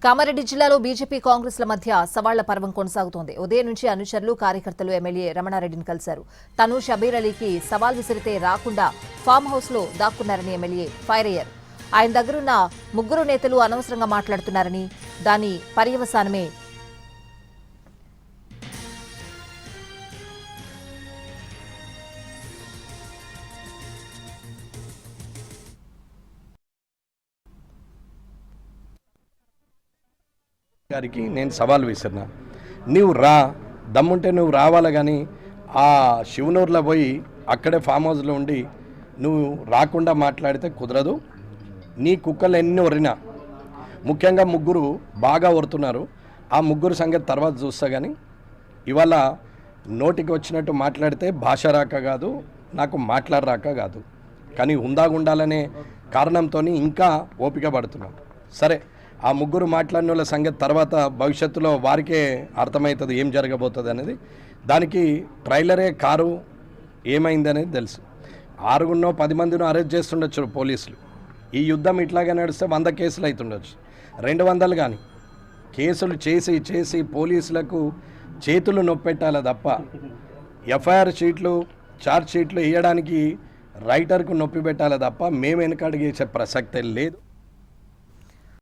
కామారెడ్డి జిల్లాలో బీజేపీ కాంగ్రెస్ల మధ్య సవాళ్ల పర్వం కొనసాగుతోంది. ఉదయం నుంచి అనుచరులు కార్యకర్తలు ఎమ్మెల్యే రమణారెడ్డిని కలిశారు. తను షబీర్ అలీకి సవాల్ విసిరితే రాకుండా ఫామ్ హౌస్ లో దాక్కున్నారని ఎమ్మెల్యే ఫైర్ అయ్యారు. ఆయన దగ్గరున్న ముగ్గురు నేతలు అనవసరంగా మాట్లాడుతున్నారని, దాని పర్యవసానమే గారికి నేను సవాల్ విసిరినా, నువ్వు రా, దమ్ముంటే నువ్వు రావాలి, కానీ ఆ శివనూరులో పోయి అక్కడే ఫామ్ హౌస్లో ఉండి నువ్వు రాకుండా మాట్లాడితే కుదరదు. నీ కుక్కలు ఎన్ని ఒరినా, ముఖ్యంగా ముగ్గురు బాగా ఒరుతున్నారు, ఆ ముగ్గురు సంగతి తర్వాత చూస్తా. కానీ ఇవాళ నోటికి వచ్చినట్టు మాట్లాడితే భాష రాక కాదు, నాకు మాట్లాడరాక కాదు, కానీ ఉండాలనే కారణంతో ఇంకా ఓపిక పడుతున్నాం. సరే, ఆ ముగ్గురు మాట్లాడిన వాళ్ళ సంగతి తర్వాత భవిష్యత్తులో వారికే అర్థమవుతుంది ఏం జరగబోతుంది అనేది. దానికి ట్రైలరే కారు ఏమైంది అనేది తెలుసు. 6 10 మందిని అరెస్ట్ చేస్తుండొచ్చు పోలీసులు. ఈ యుద్ధం ఇట్లాగే నడిస్తే 100 కేసులు అవుతుండొచ్చు, 200 కానీ. కేసులు చేసి పోలీసులకు చేతులు నొప్పెట్టాలి తప్ప ఎఫ్ఐఆర్ షీట్లు, ఛార్జ్ షీట్లు వేయడానికి రైటర్కు నొప్పి పెట్టాలి తప్ప మేము వెనకడుగు చేసే ప్రసక్తే లేదు.